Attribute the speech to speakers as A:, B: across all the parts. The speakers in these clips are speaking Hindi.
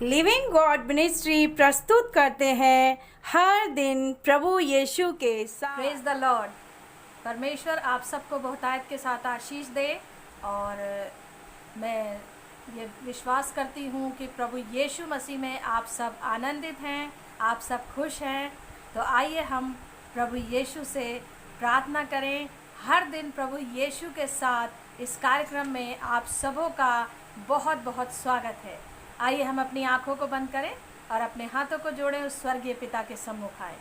A: लिविंग गॉड मिनिस्ट्री प्रस्तुत करते हैं हर दिन प्रभु यीशु के साथ।
B: Praise the Lord. परमेश्वर आप सबको बहुतायत के साथ आशीष दे। और मैं ये विश्वास करती हूँ कि प्रभु यीशु मसीह में आप सब आनंदित हैं, आप सब खुश हैं। तो आइए हम प्रभु यीशु से प्रार्थना करें। हर दिन प्रभु यीशु के साथ इस कार्यक्रम में आप सबों का बहुत बहुत स्वागत है। आइए हम अपनी आंखों को बंद करें और अपने हाथों को जोड़ें, उस स्वर्गीय पिता के सम्मुख आए।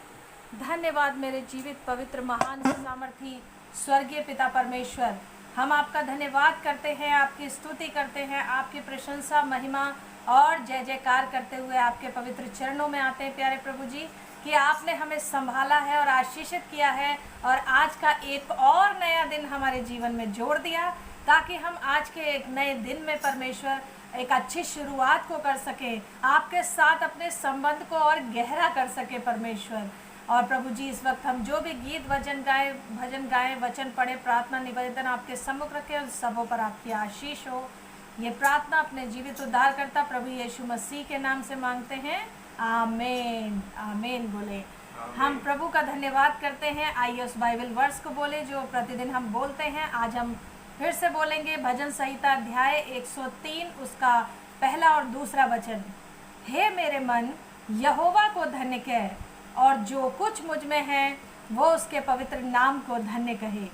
B: धन्यवाद मेरे जीवित पवित्र महान सामर्थी स्वर्गीय पिता परमेश्वर, हम आपका धन्यवाद करते हैं, आपकी स्तुति करते हैं, आपकी प्रशंसा महिमा और जय जयकार करते हुए आपके पवित्र चरणों में आते हैं प्यारे प्रभु जी, कि आपने हमें संभाला है और आशीषित किया है और आज का एक और नया दिन हमारे जीवन में जोड़ दिया, ताकि हम आज के एक नए दिन में परमेश्वर एक अच्छी शुरुआत को कर सकें, आपके साथ अपने संबंध को और गहरा कर सके परमेश्वर। और प्रभु जी, इस वक्त हम जो भी गीत भजन गाएं, वचन पढ़े, प्रार्थना निवेदन आपके सम्मुख रखें और सबों पर आपकी आशीष हो। ये प्रार्थना अपने जीवित उद्धारकर्ता प्रभु यीशु मसीह के नाम से मांगते हैं, आमीन आमीन। बोले हम प्रभु का धन्यवाद करते हैं। आइए उस बाइबल वर्स को बोले जो प्रतिदिन हम बोलते हैं। आज हम फिर से बोलेंगे भजन संहिता अध्याय 103 उसका पहला और दूसरा वचन। हे मेरे मन यहोवा को धन्य कह और जो कुछ मुझ में है वो उसके पवित्र नाम को धन्य कहे।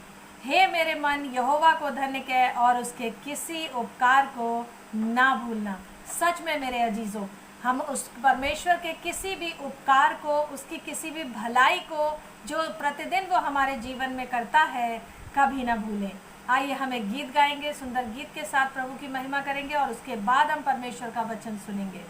B: हे मेरे मन यहोवा को धन्य कह और उसके किसी उपकार को ना भूलना। सच में मेरे अजीजों, हम उस परमेश्वर के किसी भी उपकार को, उसकी किसी भी भलाई को जो प्रतिदिन वो हमारे जीवन में करता है, कभी ना भूलें। आइए हम एक गीत गाएंगे, सुंदर गीत के साथ प्रभु की महिमा करेंगे और उसके बाद हम परमेश्वर का वचन सुनेंगे।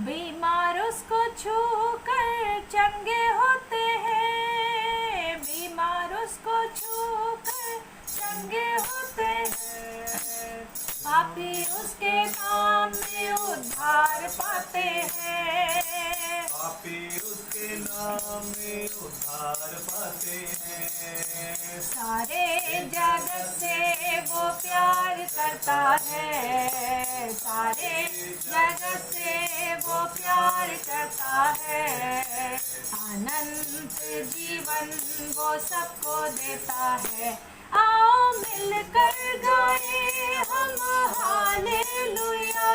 B: बीमार उसको छू कर चंगे होते हैं, बीमार उसको छू कर चंगे होते हैं, पापी उसके नाम में उद्धार पाते हैं,
C: पापी उसके नाम में उद्धार पाते हैं।
B: सारे जगत से वो प्यार करता है, सारे जगत से वो प्यार करता है, अनंत जीवन वो सबको देता है। आओ मिलकर गाएं हम हालेलुया,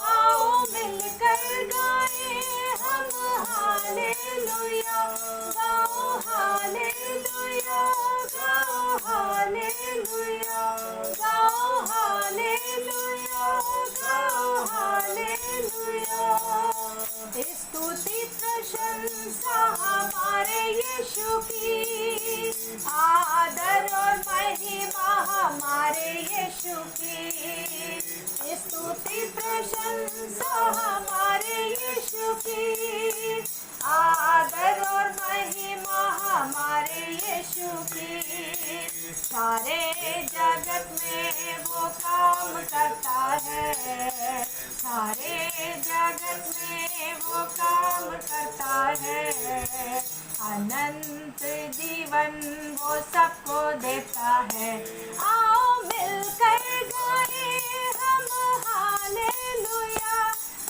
B: आओ मिलकर गाएं हम हालेलुया, गाओ हालेलुया, गाओ हालेलुया, गाओ हालेलुया, गाओ हालेलुया। स्तुति प्रशंसा हमारे यीशु की, आदर और महिमा हमारे यीशु की, स्तुति प्रशंसा हमारे यीशु की, आदर और महिमा हमारे यीशु की। सारे जगत में वो काम करता है, सारे जगत में वो काम करता है, अनंत जीवन वो सबको देता है। आओ मिलकर गाएं हम हालेलुया,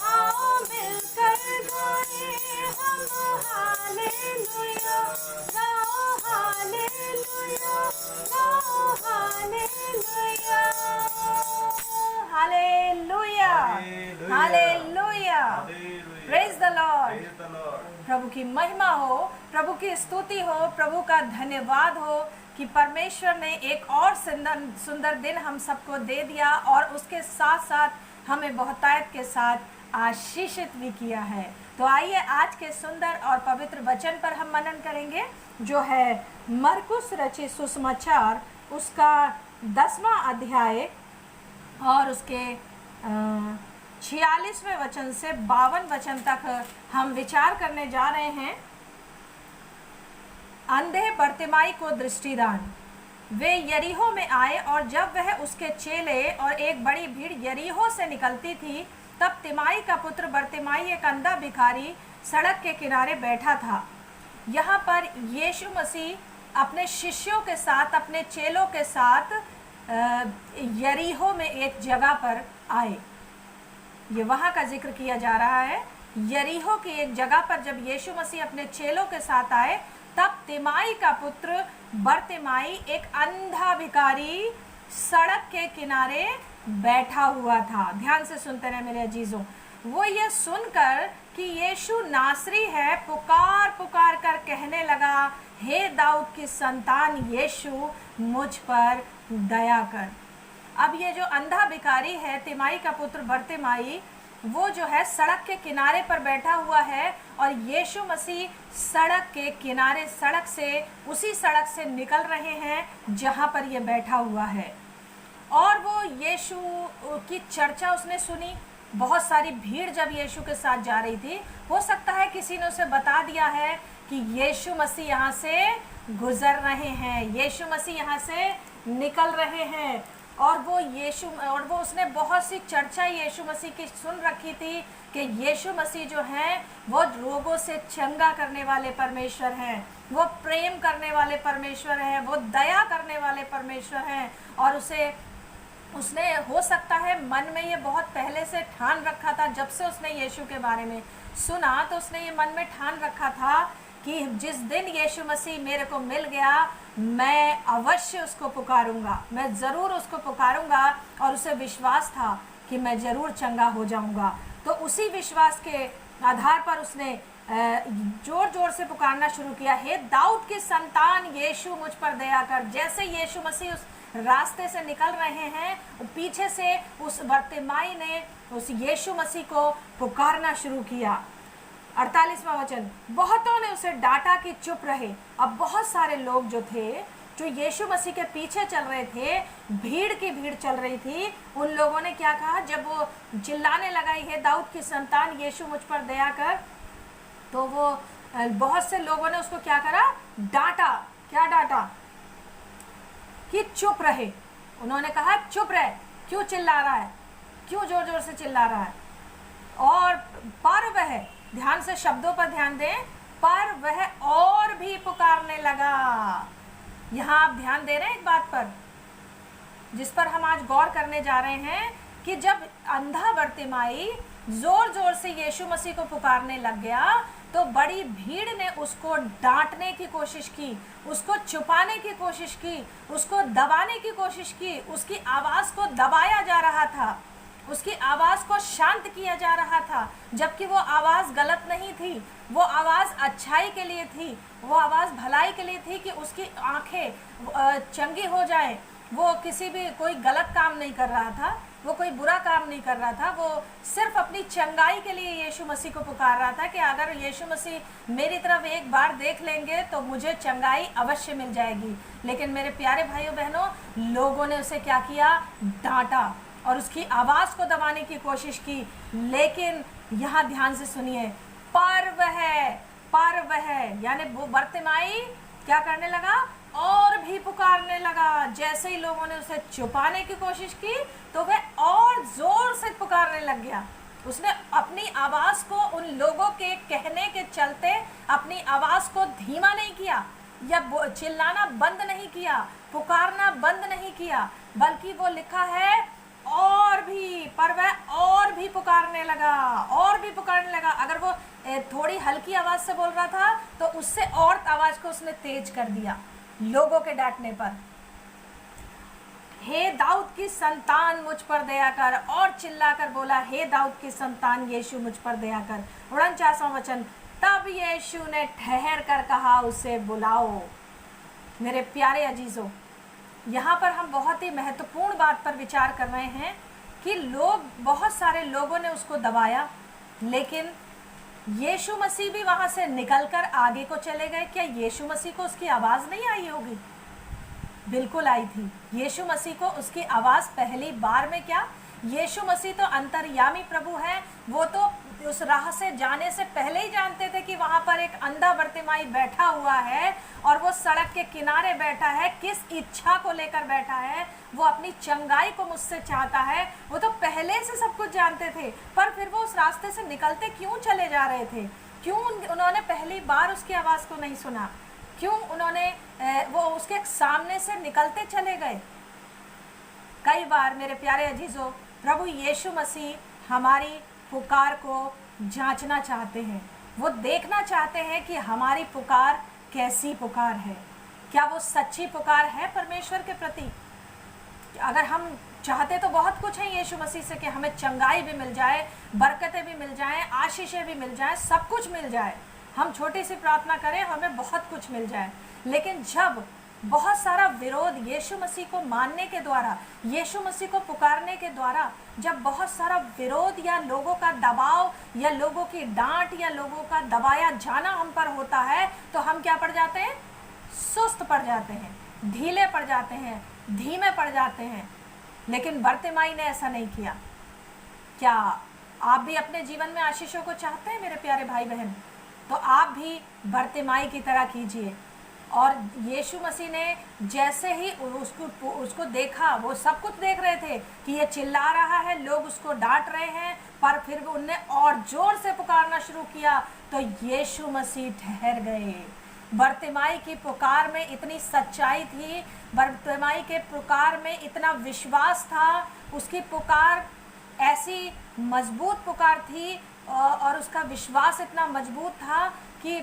B: आओ मिलकर गाएं हम हालेलुया, गाओ हालेलुया, गाओ hallelujah, hallelujah, hallelujah. Praise the Lord. प्रभु की महिमा हो, प्रभु की स्तुति हो, प्रभु का धन्यवाद हो कि परमेश्वर ने एक और सुंदर दिन हम सबको दे दिया और उसके साथ साथ हमें बहुतायत के साथ आशीषित भी किया है। तो आइए आज के सुंदर और पवित्र वचन पर हम मनन करेंगे, जो है मरकुस रचित सुसमाचार उसका 10वां अध्याय और उसके 46वें वचन से 52 वचन तक हम विचार करने जा रहे हैं। अंधे बर्तिमाई को दृष्टिदान। वे यरीहो में आए और जब वह, उसके चेले और एक बड़ी भीड़ यरीहो से निकलती थी, तब तिमाई का पुत्र बर्तिमाई एक अंधा भिखारी सड़क के किनारे बैठा था। यहाँ पर यीशु मसीह अपने शिष्यों के साथ, अपने चेलों के साथ यरीहो में एक जगह पर आए। ये वहाँ का जिक्र किया जा रहा है। यरीहो की एक जगह पर जब यीशु मसीह अपने चेलों के साथ आए, तब तिमाई का पुत्र बरतिमाई, एक अंधा भिखारी, सड़क के किनारे बैठा हुआ था। ध्यान से सुनते रहे मेरे अजीजों। वो ये सुनकर कि यीशु नासरी है, पुकार पुकार कर कहने लगा, हे दाऊद की संतान यीशु, मुझ पर दया कर। अब ये जो अंधा भिखारी है, तिमाई का पुत्र बरतिमाई, वो जो है सड़क के किनारे पर बैठा हुआ है, और यीशु मसीह सड़क के किनारे, सड़क से, उसी सड़क से निकल रहे हैं जहाँ पर ये बैठा हुआ है। और वो यीशु की चर्चा उसने सुनी। बहुत सारी भीड़ जब यीशु के साथ जा रही थी, हो सकता है किसी ने उसे बता दिया है कि यीशु मसीह यहाँ से गुजर रहे हैं, यीशु मसीह यहाँ से निकल रहे हैं। और वो उसने बहुत सी चर्चा यीशु मसीह की सुन रखी थी कि यीशु मसीह जो हैं वो रोगों से चंगा करने वाले परमेश्वर हैं, वो प्रेम करने वाले परमेश्वर हैं, वो दया करने वाले परमेश्वर हैं। और उसने हो सकता है मन में ये बहुत पहले से ठान रखा था। जब से उसने यीशु के बारे में सुना तो उसने ये मन में ठान रखा था कि जिस दिन यीशु मसीह मेरे को मिल गया, मैं अवश्य उसको पुकारूंगा, मैं ज़रूर उसको पुकारूंगा। और उसे विश्वास था कि मैं ज़रूर चंगा हो जाऊंगा। तो उसी विश्वास के आधार पर उसने जोर जोर से पुकारना शुरू किया, हे दाऊद की संतान यीशु, मुझ पर दया कर। जैसे यीशु मसीह उस रास्ते से निकल रहे हैं, पीछे से उस बरतिमाई ने उस यीशु मसीह को पुकारना शुरू किया। 48वां वचन, बहुतों ने उसे डांटा कि चुप रहे। अब बहुत सारे लोग जो थे, जो यीशु मसीह के पीछे चल रहे थे, भीड़ की भीड़ चल रही थी, उन लोगों ने क्या कहा, जब वो चिल्लाने लगा, हे दाऊद की संतान यीशु, मुझ पर दया कर, तो वो बहुत से लोगों ने उसको क्या करा, डांटा। क्या डांटा? कि चुप रहे। उन्होंने कहा चुप रहे, क्यों चिल्ला रहा है, क्यों जोर जोर से चिल्ला रहा है। और पर वह, ध्यान से शब्दों पर ध्यान दें, पर वह और भी पुकारने लगा। यहाँ आप ध्यान दे रहे हैं एक बात पर, जिस पर हम आज गौर करने जा रहे हैं, कि जब अंधा बरतिमाई जोर जोर से यीशु मसीह को पुकारने लग गया, तो बड़ी भीड़ ने उसको डांटने की कोशिश की, उसको छुपाने की कोशिश की, उसको दबाने की कोशिश की। उसकी आवाज़ को दबाया जा रहा था, उसकी आवाज़ को शांत किया जा रहा था, जबकि वो आवाज़ गलत नहीं थी, वो आवाज़ अच्छाई के लिए थी, वो आवाज़ भलाई के लिए थी कि उसकी आंखें चंगी हो जाए। वो किसी भी कोई गलत काम नहीं कर रहा था, वो कोई बुरा काम नहीं कर रहा था, वो सिर्फ अपनी चंगाई के लिए यीशु मसीह को पुकार रहा था कि अगर यीशु मसीह मेरी तरफ एक बार देख लेंगे तो मुझे चंगाई अवश्य मिल जाएगी। लेकिन मेरे प्यारे भाइयों बहनों, लोगों ने उसे क्या किया, डांटा और उसकी आवाज़ को दबाने की कोशिश की। लेकिन यहाँ ध्यान से सुनिए, पर वह यानी वो बरतिमाई क्या करने लगा, और भी पुकारने लगा। जैसे ही लोगों ने उसे छुपाने की कोशिश की, तो वह और जोर से पुकारने लग गया। उसने अपनी आवाज़ को उन लोगों के कहने के चलते अपनी आवाज़ को धीमा नहीं किया, या चिल्लाना बंद नहीं किया, पुकारना बंद नहीं किया, बल्कि वो लिखा है और भी, पर वह और भी पुकारने लगा, और भी पुकारने लगा। अगर वो थोड़ी हल्की आवाज़ से बोल रहा था, तो उससे और आवाज़ को उसने तेज कर दिया लोगों के डांटने पर। हे दाऊद की संतान मुझ पर दया कर, और चिल्लाकर बोला, हे दाऊद की संतान यीशु मुझ पर दया कर। 49वां वचन, तब यीशु ने ठहर कर कहा, उसे बुलाओ। मेरे प्यारे अजीजों, यहाँ पर हम बहुत ही महत्वपूर्ण बात पर विचार कर रहे हैं कि बहुत सारे लोगों ने उसको दबाया, लेकिन यीशु मसीह भी वहाँ से निकलकर आगे को चले गए। क्या यीशु मसीह को उसकी आवाज़ नहीं आई होगी? बिल्कुल आई थी। यीशु मसीह को उसकी आवाज़ पहली बार में, क्या यीशु मसीह तो अंतर्यामी प्रभु हैं, वो तो उस राह से जाने से पहले ही जानते थे कि वहाँ पर एक अंधा बरतिमाई बैठा हुआ है, और वो सड़क के किनारे बैठा है। किस इच्छा को लेकर बैठा है? वो अपनी चंगाई को मुझसे चाहता है। वो तो पहले से सब कुछ जानते थे, पर फिर वो उस रास्ते से निकलते क्यों चले जा रहे थे? क्यों उन्होंने पहली बार उसकी आवाज़ को नहीं सुना? क्यों उन्होंने वो उसके सामने से निकलते चले गए? कई बार मेरे प्यारे अजीजों, प्रभु यीशु मसीह हमारी पुकार को जांचना चाहते हैं। वो देखना चाहते हैं कि हमारी पुकार कैसी पुकार है, क्या वो सच्ची पुकार है परमेश्वर के प्रति। अगर हम चाहते तो बहुत कुछ है यीशु मसीह से कि हमें चंगाई भी मिल जाए, बरकतें भी मिल जाएं, आशीषें भी मिल जाएं, सब कुछ मिल जाए। हम छोटी सी प्रार्थना करें, हमें बहुत कुछ मिल जाए। लेकिन जब बहुत सारा विरोध यीशु मसीह को मानने के द्वारा, यीशु मसीह को पुकारने के द्वारा, जब बहुत सारा विरोध या लोगों का दबाव या लोगों की डांट या लोगों का दबाया जाना हम पर होता है, तो हम क्या पड़ जाते हैं? सुस्त पड़ जाते हैं, ढीले पड़ जाते हैं, धीमे पड़ जाते हैं। लेकिन बरतिमाई ने ऐसा नहीं किया। क्या आप भी अपने जीवन में आशीषों को चाहते हैं मेरे प्यारे भाई बहन? तो आप भी बरतिमाई की तरह कीजिए। और यीशु मसीह ने जैसे ही उसको देखा, वो सब कुछ देख रहे थे कि ये चिल्ला रहा है, लोग उसको डांट रहे हैं, पर फिर भी उनने और जोर से पुकारना शुरू किया, तो यीशु मसीह ठहर गए। बरतिमाई की पुकार में इतनी सच्चाई थी, बरतिमाई के पुकार में इतना विश्वास था, उसकी पुकार ऐसी मजबूत पुकार थी और उसका विश्वास इतना मजबूत था कि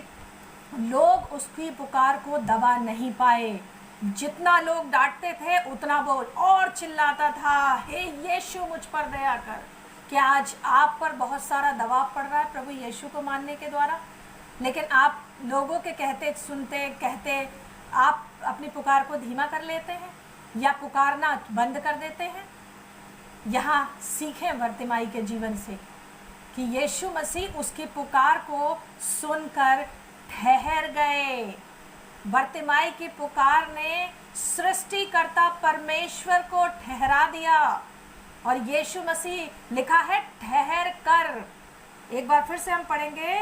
B: लोग उसकी पुकार को दबा नहीं पाए। जितना लोग डांटते थे उतना वो और चिल्लाता था, हे यीशु मुझ पर दया कर। क्या आज आप पर बहुत सारा दबाव पड़ रहा है प्रभु यीशु को मानने के द्वारा? लेकिन आप लोगों के कहते सुनते कहते आप अपनी पुकार को धीमा कर लेते हैं या पुकारना बंद कर देते हैं। यहाँ सीखें बरतिमाई के जीवन से कि यीशु मसीह उसकी पुकार को सुनकर ठहर गए। बरतिमाई की पुकार ने सृष्टिकर्ता परमेश्वर को ठहरा दिया। और यीशु मसीह लिखा है ठहर कर। एक बार फिर से हम पढ़ेंगे,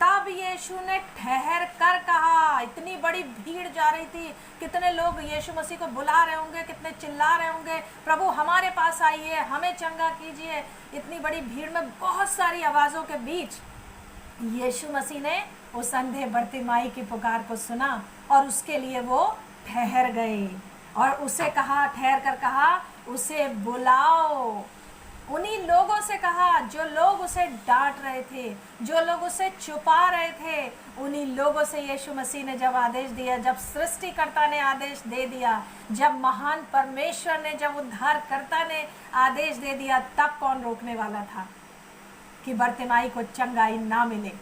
B: तब यीशु ने ठहर कर कहा। इतनी बड़ी भीड़ जा रही थी, कितने लोग यीशु मसीह को बुला रहे होंगे, कितने चिल्ला रहे होंगे, प्रभु हमारे पास आइए, हमें चंगा कीजिए। इतनी बड़ी भीड़ में बहुत सारी आवाज़ों के बीच यीशु मसीह ने उस अंधे बरतिमाई की पुकार को सुना और उसके लिए वो ठहर गए और उसे कहा, ठहर कर कहा, उसे बुलाओ। उन्हीं लोगों से कहा जो लोग उसे डांट रहे थे, जो लोग उसे छुपा रहे थे, उन्हीं लोगों से यीशु मसीह ने जब आदेश दिया, जब सृष्टिकर्ता ने आदेश दे दिया, जब महान परमेश्वर ने, जब उद्धारकर्ता ने आदेश दे दिया, तब कौन रोकने वाला था कि बरतिमाई को चंगाई ना मिले।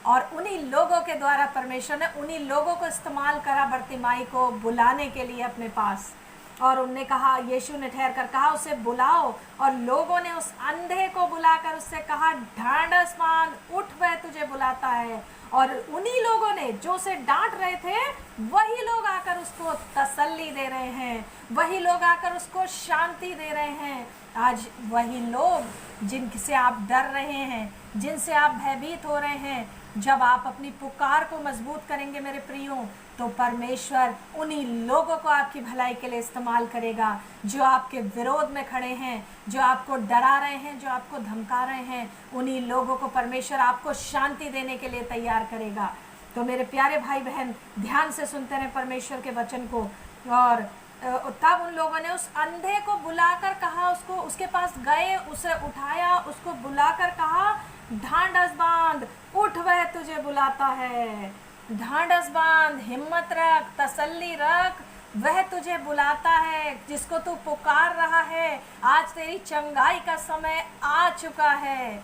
B: और उन्हीं लोगों के द्वारा परमेश्वर ने उन्हीं लोगों को इस्तेमाल करा बरतिमाई को बुलाने के लिए अपने पास। और उनने कहा, यीशु ने ठहर कर कहा, उसे बुलाओ। और लोगों ने उस अंधे को बुलाकर उससे कहा, ढांढस बांध, उठ, वह तुझे बुलाता है। और उन्हीं लोगों ने जो उसे डांट रहे थे, वही लोग आकर उसको तसल्ली दे रहे हैं, वही लोग आकर उसको शांति दे रहे हैं। आज वही लोग जिनसे आप डर रहे हैं, जिनसे आप भयभीत हो रहे हैं, जब आप अपनी पुकार को मजबूत करेंगे मेरे प्रियो, तो परमेश्वर उन्हीं लोगों को आपकी भलाई के लिए इस्तेमाल करेगा जो आपके विरोध में खड़े हैं, जो आपको डरा रहे हैं, जो आपको धमका रहे हैं। उन्हीं लोगों को परमेश्वर आपको शांति देने के लिए तैयार करेगा। तो मेरे प्यारे भाई बहन, ध्यान से सुनते रहे परमेश्वर के वचन को। और तब उन लोगों ने उस अंधे को बुलाकर कहा, उसके पास गए, उसे उठाया, उसको बुलाकर कहा, ढांढस बांध, उठ, वह तुझे बुलाता है। ढांढस बांध, हिम्मत रख, तसल्ली रख, वह तुझे बुलाता है। जिसको तू पुकार रहा है, आज तेरी चंगाई का समय आ चुका है।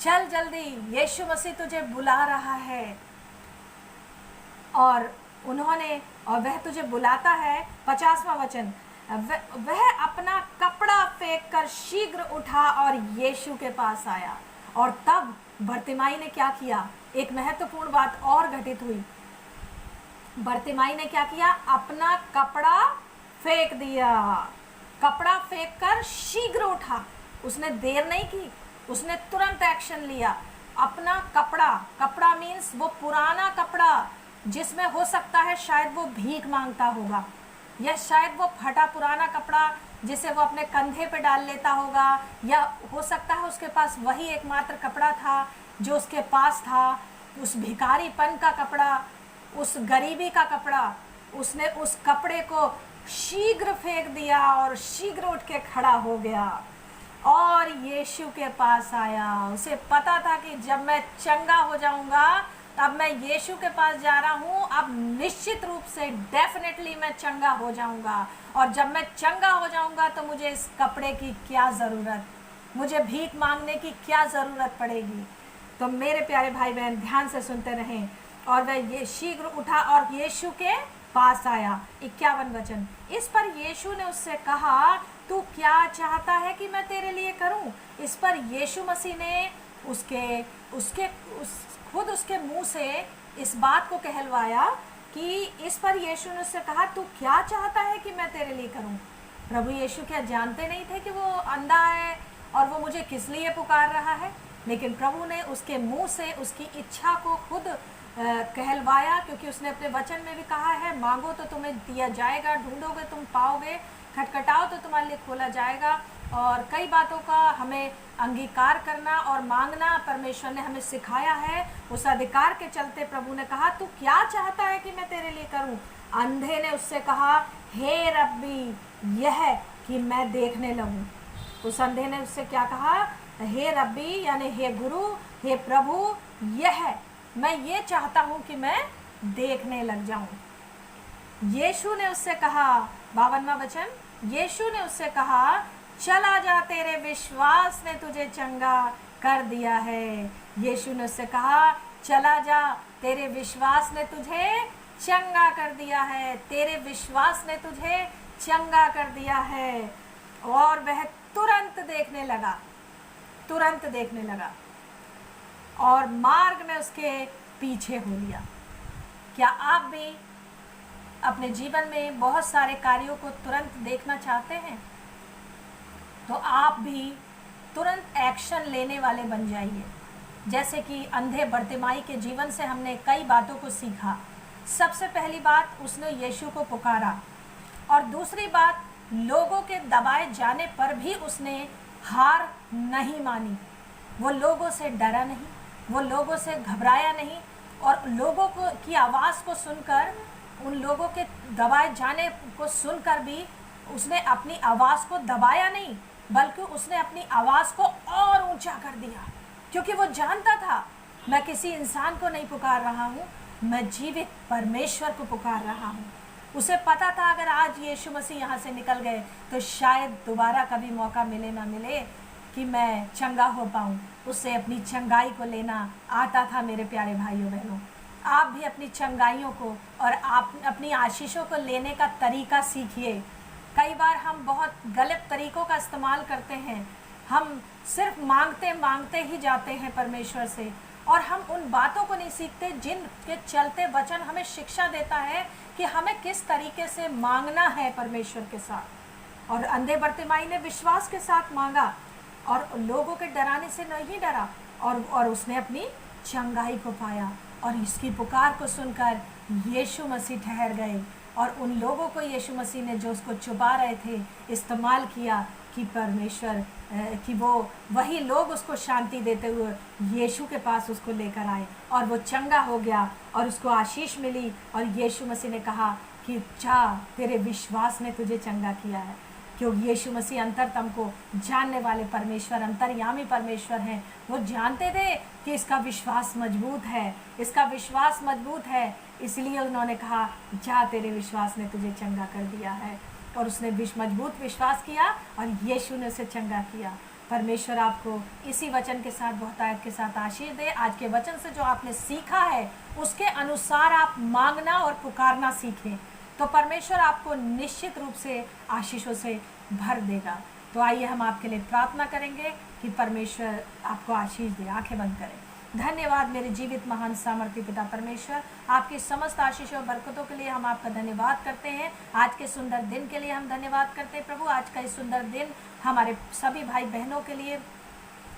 B: चल जल्दी, यीशु मसीह तुझे बुला रहा है। और वह तुझे बुलाता है। 50वां वचन, वह अपना कपड़ा फेंक कर शीघ्र उठा और यीशु के पास आया। और तब बरतिमाई ने क्या किया? एक महत्वपूर्ण बात और घटित हुई। बरतिमाई ने क्या किया? अपना कपड़ा फेंक दिया। कपड़ा फेंक कर शीघ्र उठा। उसने देर नहीं की, उसने तुरंत एक्शन लिया। अपना कपड़ा मीन्स वो पुराना कपड़ा जिसमें हो सकता है शायद वो भीख मांगता होगा, या शायद वो फटा पुराना कपड़ा जिसे वो अपने कंधे पे डाल लेता होगा, या हो सकता है उसके पास वही एकमात्र कपड़ा था जो उसके पास था, उस भिखारीपन का कपड़ा, उस गरीबी का कपड़ा। उसने उस कपड़े को शीघ्र फेंक दिया और शीघ्र उठ के खड़ा हो गया। और यीशु के पास आया। उसे पता था कि जब मैं चंगा हो जाऊंगा, अब मैं यीशु के पास जा रहा हूँ, अब निश्चित रूप से डेफिनेटली मैं चंगा हो जाऊंगा। और जब मैं चंगा हो जाऊंगा तो मुझे इस कपड़े की क्या ज़रूरत, मुझे भीख मांगने की क्या ज़रूरत पड़ेगी। तो मेरे प्यारे भाई बहन ध्यान से सुनते रहें। और वह ये शीघ्र उठा और यीशु के पास आया। 51 वचन। इस पर यीशु ने उससे कहा, तू क्या चाहता है कि मैं तेरे लिए करूं? इस पर यीशु मसीह ने खुद उसके मुंह से इस बात को कहलवाया कि इस पर यीशु ने उससे कहा, तू क्या चाहता है कि मैं तेरे लिए करूं? प्रभु यीशु क्या जानते नहीं थे कि वो अंधा है और वो मुझे किस लिए पुकार रहा है? लेकिन प्रभु ने उसके मुंह से उसकी इच्छा को खुद कहलवाया, क्योंकि उसने अपने वचन में भी कहा है, मांगो तो तुम्हें दिया जाएगा, ढूंढोगे तुम पाओगे, खटखटाओ तो तुम्हारे लिए खोला जाएगा। और कई बातों का हमें अंगीकार करना और मांगना परमेश्वर ने हमें सिखाया है। उस अधिकार के चलते प्रभु ने कहा, तू क्या चाहता है कि मैं तेरे लिए करूं? अंधे ने उससे कहा, हे रब्बी, यह कि मैं देखने लगूं। उस अंधे ने उससे क्या कहा? हे रब्बी यानी हे गुरु, हे प्रभु, यह मैं ये चाहता हूं कि मैं देखने लग जाऊं। यीशु ने उससे कहा, 52वां वचन, यीशु ने उससे कहा, चला जा, तेरे विश्वास ने तुझे चंगा कर दिया है। यीशु ने उससे कहा, चला जा, तेरे विश्वास ने तुझे चंगा कर दिया है, तेरे विश्वास ने तुझे चंगा कर दिया है। और वह तुरंत देखने लगा, तुरंत देखने लगा और मार्ग में उसके पीछे हो लिया। क्या आप भी अपने जीवन में बहुत सारे कार्यों को तुरंत देखना चाहते हैं? तो आप भी तुरंत एक्शन लेने वाले बन जाइए। जैसे कि अंधे बर्तिमाई के जीवन से हमने कई बातों को सीखा। सबसे पहली बात, उसने यीशु को पुकारा, और दूसरी बात, लोगों के दबाए जाने पर भी उसने हार नहीं मानी। वो लोगों से डरा नहीं, वो लोगों से घबराया नहीं, और लोगों की आवाज़ को सुनकर, उन लोगों के दबाए जाने को सुनकर भी उसने अपनी आवाज़ को दबाया नहीं, बल्कि उसने अपनी आवाज़ को और ऊंचा कर दिया। क्योंकि वो जानता था, मैं किसी इंसान को नहीं पुकार रहा हूँ, मैं जीवित परमेश्वर को पुकार रहा हूँ। उसे पता था अगर आज यीशु मसीह यहाँ से निकल गए तो शायद दोबारा कभी मौका मिले ना मिले कि मैं चंगा हो पाऊँ। उससे अपनी चंगाई को लेना आता था। मेरे प्यारे भाइयों बहनों, आप भी अपनी चंगाइयों को और आप अपनी आशीषों को लेने का तरीका सीखिए। कई बार हम बहुत गलत तरीक़ों का इस्तेमाल करते हैं। हम सिर्फ मांगते मांगते ही जाते हैं परमेश्वर से, और हम उन बातों को नहीं सीखते जिनके चलते वचन हमें शिक्षा देता है कि हमें किस तरीके से मांगना है परमेश्वर के साथ। और अंधे बर्तिमाई ने विश्वास के साथ मांगा और लोगों के डराने से नहीं डरा, और उसने अपनी चंगाई को पाया। और इसकी पुकार को सुनकर यीशु मसीह ठहर गए, और उन लोगों को यीशु मसीह ने जो उसको छुपा रहे थे इस्तेमाल किया कि परमेश्वर कि वो वही लोग उसको शांति देते हुए यीशु के पास उसको लेकर आए, और वो चंगा हो गया और उसको आशीष मिली। और यीशु मसीह ने कहा कि जा, तेरे विश्वास ने तुझे चंगा किया है। क्योंकि यीशु मसीह अंतरतम को जानने वाले परमेश्वर, अंतर्यामी परमेश्वर हैं। वो जानते थे कि इसका विश्वास मजबूत है, इसका विश्वास मजबूत है, इसलिए उन्होंने कहा, जा, तेरे विश्वास ने तुझे चंगा कर दिया है। और उसने मजबूत विश्वास किया और यीशु ने उसे चंगा किया। परमेश्वर आपको इसी वचन के साथ बहुतायत के साथ आशीष दे। आज के वचन से जो आपने सीखा है उसके अनुसार आप मांगना और पुकारना सीखें, तो परमेश्वर आपको निश्चित रूप से आशीषों से भर देगा। तो आइए हम आपके लिए प्रार्थना करेंगे कि परमेश्वर आपको आशीष दे। आंखें बंद करें। धन्यवाद मेरे जीवित महान सामर्थ्य पिता परमेश्वर, आपकी समस्त आशीषों और बरकतों के लिए हम आपका धन्यवाद करते हैं। आज के सुंदर दिन के लिए हम धन्यवाद करते हैं प्रभु। आज का इस सुंदर दिन हमारे सभी भाई बहनों के लिए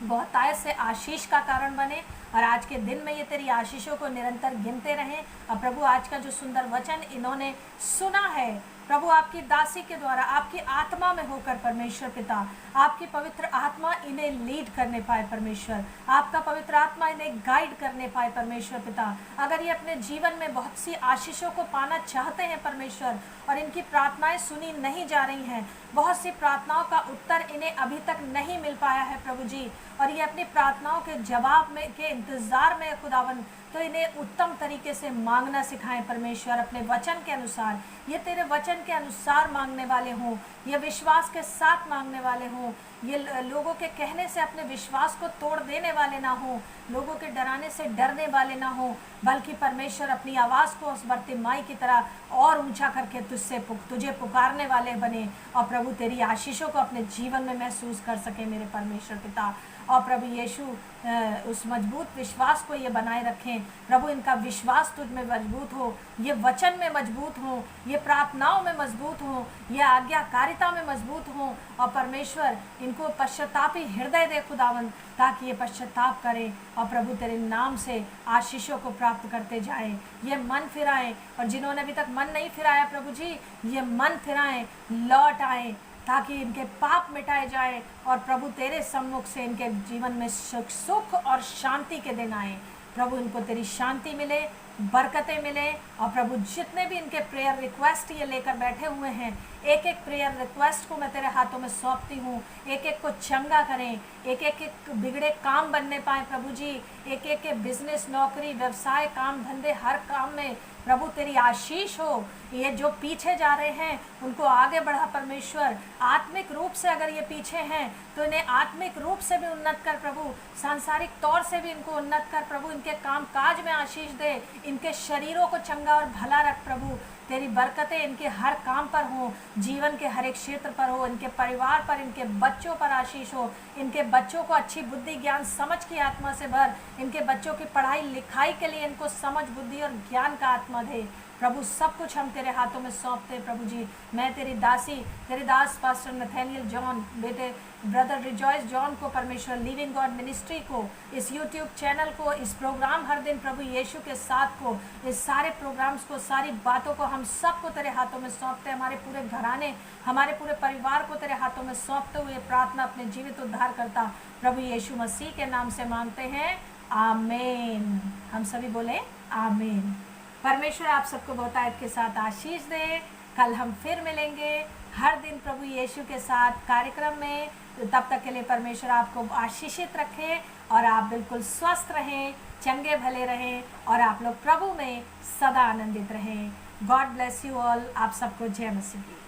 B: बहुतायत से आशीष का कारण बने, और आज के दिन में ये तेरी आशीषों को निरंतर गिनते रहें। और प्रभु आज का जो सुंदर वचन इन्होंने सुना है प्रभु, आपकी दासी के द्वारा आपकी आत्मा में होकर परमेश्वर पिता, आपकी पवित्र आत्मा इन्हें लीड करने पाए परमेश्वर, आपका पवित्र आत्मा इन्हें गाइड करने पाए परमेश्वर पिता। अगर ये अपने जीवन में बहुत सी आशीषों को पाना चाहते हैं परमेश्वर, और इनकी प्रार्थनाएं सुनी नहीं जा रही हैं, बहुत सी प्रार्थनाओं का उत्तर इन्हें अभी तक नहीं मिल पाया है प्रभु जी, और ये अपनी प्रार्थनाओं के जवाब में के इंतज़ार में खुदावन, तो इन्हें उत्तम तरीके से मांगना सिखाएं परमेश्वर, अपने वचन के अनुसार। ये तेरे वचन के अनुसार मांगने वाले हों, ये विश्वास के साथ मांगने वाले हों, ये लोगों के कहने से अपने विश्वास को तोड़ देने वाले ना हों, लोगों के डराने से डरने वाले ना हों, बल्कि परमेश्वर अपनी आवाज़ को उस बर्तिमाई की तरह और ऊंचा करके तुझे पुकारने वाले बने, और प्रभु तेरी आशीषों को अपने जीवन में महसूस कर सके मेरे परमेश्वर पिता। और प्रभु यीशु उस मजबूत विश्वास को ये बनाए रखें प्रभु, इनका विश्वास तुझ में मजबूत हो, ये वचन में मजबूत हो, ये प्रार्थनाओं में मजबूत हो, ये आज्ञाकारिता में मजबूत हो, और परमेश्वर इनको पश्चातापी हृदय दे खुदावन, ताकि ये पश्चाताप करें और प्रभु तेरे नाम से आशीषों को प्राप्त करते जाएं। ये मन फिराएं, और जिन्होंने अभी तक मन नहीं फिराया प्रभु जी, ये मन फिराएं, लौट आएं, ताकि इनके पाप मिटाए जाए, और प्रभु तेरे सम्मुख से इनके जीवन में सुख और शांति के दिन आए। प्रभु इनको तेरी शांति मिले, बरकतें मिले, और प्रभु जितने भी इनके प्रेयर रिक्वेस्ट ये लेकर बैठे हुए हैं, एक एक प्रेयर रिक्वेस्ट को मैं तेरे हाथों में सौंपती हूँ। एक एक को चंगा करें, एक एक बिगड़े काम बनने पाए प्रभु जी, एक एक के बिजनेस, नौकरी, व्यवसाय, काम धंधे, हर काम में प्रभु तेरी आशीष हो। ये जो पीछे जा रहे हैं उनको आगे बढ़ा परमेश्वर, आत्मिक रूप से अगर ये पीछे हैं तो इन्हें आत्मिक रूप से भी उन्नत कर प्रभु, सांसारिक तौर से भी इनको उन्नत कर प्रभु, इनके काम काज में आशीष दे, इनके शरीरों को चंगा और भला रख प्रभु। तेरी बरकतें इनके हर काम पर हो, जीवन के हर एक क्षेत्र पर हो, इनके परिवार पर, इनके बच्चों पर आशीष हो, इनके बच्चों को अच्छी बुद्धि, ज्ञान, समझ की आत्मा से भर, इनके बच्चों की पढ़ाई लिखाई के लिए इनको समझ, बुद्धि और ज्ञान का आत्मा दे प्रभु। सब कुछ हम तेरे हाथों में सौंपते प्रभु जी। मैं तेरी दासी, तेरे दास पास्टर नथानियल जॉन, बेटे ब्रदर रिजॉइस जॉन को परमेश्वर, लिविंग गॉड मिनिस्ट्री को, इस यूट्यूब चैनल को, इस प्रोग्राम हर दिन प्रभु यीशु के साथ को, इस सारे प्रोग्राम्स को, सारी बातों को हम सबको तेरे हाथों में सौंपते, हमारे पूरे घराने, हमारे पूरे परिवार को तेरे हाथों में सौंपते हुए प्रार्थना अपने जीवित उद्धार करता प्रभु यीशु मसीह के नाम से मांगते हैं, आमीन। हम सभी बोले आमीन। परमेश्वर आप सबको बहुतायत के साथ आशीष दे। कल हम फिर मिलेंगे हर दिन प्रभु यीशु के साथ कार्यक्रम में। तब तक के लिए परमेश्वर आपको आशीषित रखे, और आप बिल्कुल स्वस्थ रहें, चंगे भले रहें, और आप लोग प्रभु में सदा आनंदित रहें। God bless you all. आप सबको जय मसीह की।